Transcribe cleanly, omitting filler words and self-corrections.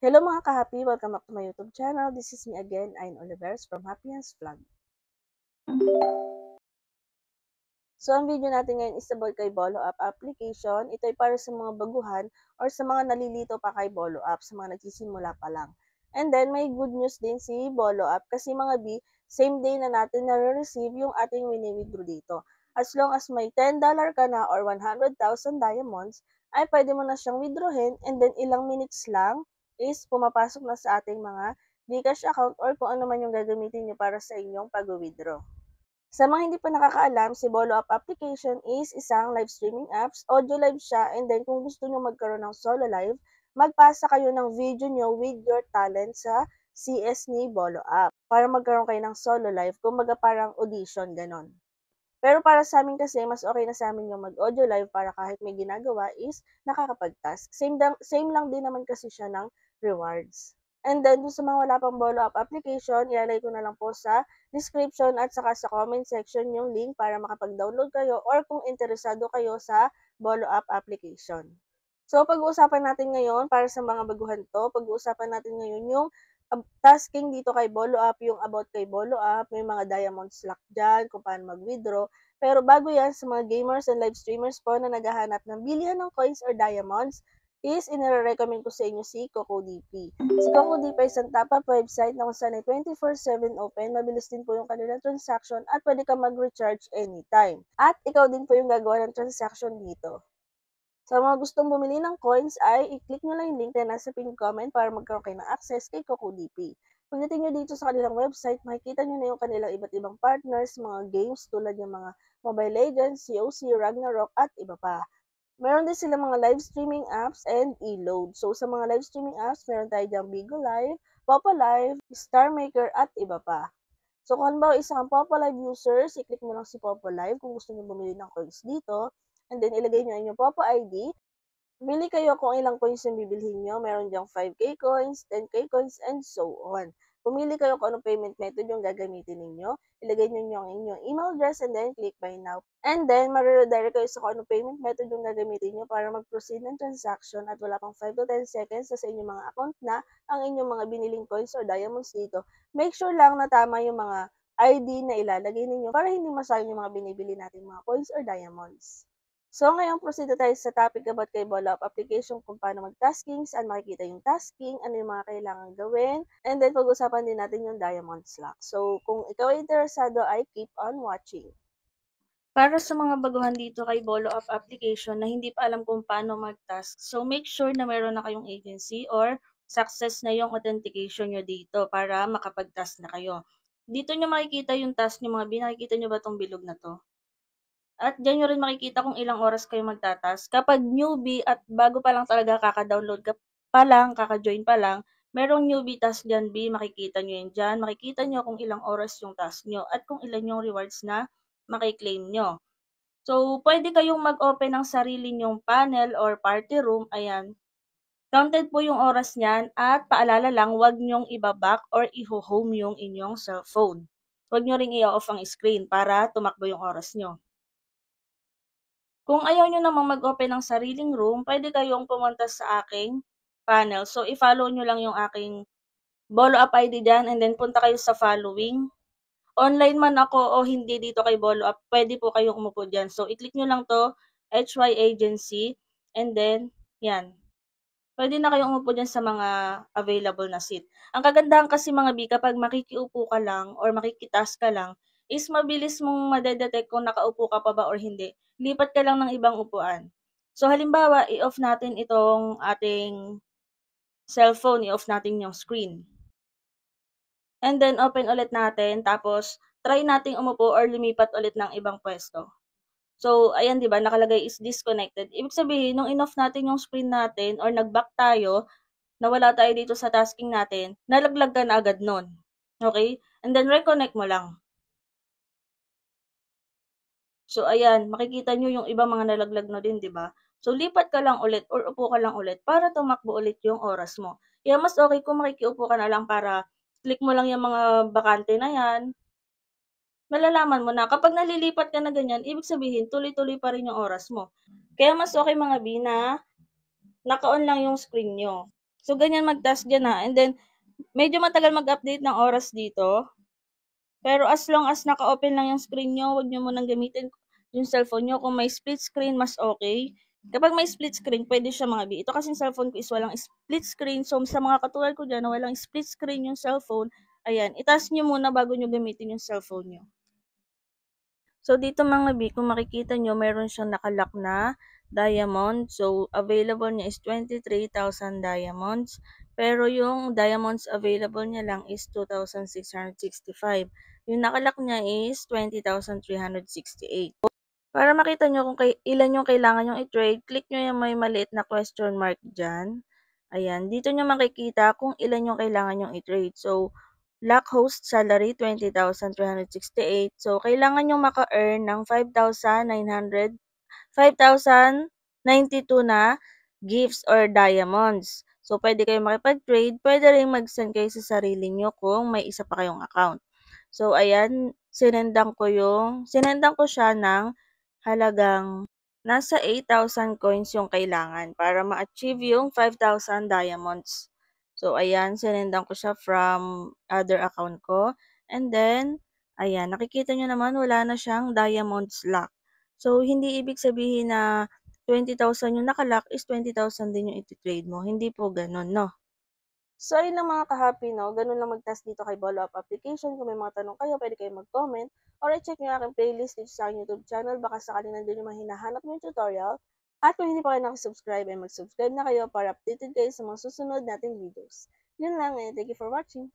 Hello mga ka-happy! Welcome back to my YouTube channel. This is me again, Ayn Oliveros from Happiness Vlog. So, ang video natin ngayon is about kay Bolo App application. Ito ay para sa mga baguhan or sa mga nalilito pa kay Bolo App, sa mga nagsisimula pa lang. And then, may good news din si Bolo App kasi mga B, same day na natin na-receive yung ating wini-withdraw dito. As long as may $10 ka na or 100,000 diamonds, ay pwede mo na siyang withdrawin and then ilang minutes lang is pumapasok na sa ating mga Gcash account or kung ano man yung gagamitin nyo para sa inyong pag-withdraw. Sa mga hindi pa nakakaalam, si Bolo App application is isang live streaming apps. Audio live siya and then kung gusto nyo magkaroon ng solo live, magpasa kayo ng video nyo with your talent sa CS ni Bolo App para magkaroon kayo ng solo live, kumbaga parang audition, ganon. Pero para sa amin kasi, mas okay na sa amin yung mag-audio live para kahit may ginagawa is nakakapag-task. Same lang din naman kasi siya ng rewards. And then, dun sa mga wala pang Bolo App application, ilalagay ko na lang po sa description at saka sa comment section yung link para makapag-download kayo or kung interesado kayo sa Bolo App application. So, pag-uusapan natin ngayon, para sa mga baguhan to, pag-uusapan natin ngayon yung tasking dito kay Bolo App, yung about kay Bolo App, may mga diamond slack dyan, kung paano mag-withdraw. Pero bago yan, sa mga gamers and live streamers po na naghahanap ng bilihan ng coins or diamonds, is inire-recommend ko sa inyo si CocoDP. Si CocoDP ay isang top-up website na kung saan ay 24/7 open, mabilis din po yung kanilang transaction at pwede ka mag-recharge anytime. At ikaw din po yung gagawa ng transaction dito. Sa mga gustong bumili ng coins ay i-click nyo lang yung link na nasa pinned comment para magkaroon kayo ng access kay CocoDP. Pagdating nyo dito sa kanilang website, makikita nyo na yung kanilang iba't ibang partners, mga games tulad ng mga Mobile Legends, COC, Ragnarok, at iba pa. Meron din sila mga live streaming apps and e-load. So, sa mga live streaming apps, meron tayo dyan Bigo Live, Popo Live, Star Maker, at iba pa. So, kung halimbawa isa kang Popo Live users, i-click mo lang si Popo Live kung gusto nyo bumili ng coins dito. And then, ilagay nyo inyong Popo ID. Bili kayo kung ilang coins yung bibilhin nyo. Meron dyang 5K coins, 10K coins, and so on. Pumili kayo kung anong payment method yung gagamitin ninyo. Ilagay nyo yung inyong email address and then click buy now. And then, mariredirect kayo sa kung anong payment method yung gagamitin nyo para mag-proceed ng transaction at wala pang 5 to 10 seconds sa inyong mga account na ang inyong mga biniling coins or diamonds dito. Make sure lang na tama yung mga ID na ilalagay ninyo para hindi masayang yung mga binibili natin mga coins or diamonds. So, ngayon proceed na tayo sa topic about kay Bolo App application kung paano mag-tasking, saan makikita yung tasking, ano yung mga kailangan gawin, and then pag-usapan din natin yung diamond slack. So, kung ikaw ay interesado ay keep on watching. Para sa mga baguhan dito kay Bolo App application na hindi pa alam kung paano mag-task, so make sure na meron na kayong agency or success na yung authentication nyo dito para makapag-task na kayo. Dito nyo makikita yung task nyo mga binakikita nyo ba itong bilog na to? At diyan nyo rin makikita kung ilang oras kayo magtatas. Kapag newbie at bago pa lang talaga kaka-download ka pa lang, kaka-join pa lang, merong newbie task dyan B, makikita nyo yan dyan. Makikita nyo kung ilang oras yung task nyo at kung ilan yung rewards na makiklaim nyo. So, pwede kayong mag-open ng sarili nyong panel or party room. Ayan. Counted po yung oras niyan at paalala lang, huwag nyong ibaback or i-home yung inyong cellphone. Huwag nyo ring i-off ang screen para tumakbo yung oras nyo. Kung ayaw nyo namang mag-open ng sariling room, pwede kayong pumunta sa aking panel. So, i-follow nyo lang yung aking Bolo App ID dyan and then punta kayo sa following. Online man ako o hindi dito kay Bolo App, pwede po kayong umupo dyan. So, i-click nyo lang to, HY Agency, and then, yan. Pwede na kayong umupo dyan sa mga available na seat. Ang kagandahan kasi mga B, kapag makikiupo ka lang or makikitask ka lang, is mabilis mong madedetect kung nakaupo ka pa ba or hindi. Lipat ka lang ng ibang upuan. So halimbawa, i-off natin itong ating cellphone, i-off natin yung screen. And then open ulit natin, tapos try nating umupo or lumipat ulit ng ibang pwesto. So, ayan, di ba, nakalagay is disconnected. Ibig sabihin, nung in-off natin yung screen natin or nag-back tayo, nawala tayo dito sa tasking natin, nalaglag ka na agad nun. Okay? And then, reconnect mo lang. So, ayan, makikita nyo yung iba mga nalaglag na din, di ba? So, lipat ka lang ulit or upo ka lang ulit para tumakbo ulit yung oras mo. Kaya mas okay kung makikiupo ka na lang para click mo lang yung mga bakante na yan. Malalaman mo na kapag nalilipat ka na ganyan, ibig sabihin tuloy-tuloy pa rin yung oras mo. Kaya mas okay mga B na naka-on lang yung screen nyo. So, ganyan mag-task dyan ha. And then, medyo matagal mag-update ng oras dito. Pero as long as naka-open lang yung screen nyo, huwag nyo munang gamitin yung cellphone nyo. Kung may split screen, mas okay. Kapag may split screen, pwede siya mga B. Ito kasing cellphone ko is walang split screen. So, sa mga katulad ko dyan na walang split screen yung cellphone, ayan, itaas nyo muna bago nyo gamitin yung cellphone nyo. So, dito mga B, kung makikita nyo, meron siyang nakalock na diamond. So, available niya is 23,000 diamonds. Pero yung diamonds available niya lang is 2,665. Yung nakalock niya is 20,368. Para makita nyo kung ilan yung kailangan yung i-trade, click nyo yung may maliit na question mark dyan. Ayan, dito nyo makikita kung ilan yung kailangan yung i-trade. So, Black host salary, 20,368. So, kailangan nyo maka-earn ng 5,092 na gifts or diamonds. So, pwede kayo makipag-trade. Pwede rin mag-send kayo sa sarili nyo kung may isa pa kayong account. So, ayan, sinendan ko siya ng halagang nasa 8,000 coins yung kailangan para ma-achieve yung 5,000 diamonds. So, ayan, sinendan ko siya from other account ko. And then, ayan, nakikita nyo naman, wala na siyang diamonds lock. So, hindi ibig sabihin na 20,000 yung nakalock is 20,000 din yung iti-trade mo. Hindi po ganun, no? So, ayun lang mga ka-happy, no? Ganun lang mag-task dito kay Bolo Up Application. Kung may mga tanong kayo, pwede kayo mag-comment. Or i-check nyo aking playlist dito sa aking YouTube channel. Baka sakaling nandun yung mga hinahanap yung tutorial. At kung hindi pa kayo nakasubscribe, ay mag-subscribe na kayo para updated kayo sa mga susunod nating videos. Yun lang, and thank you for watching.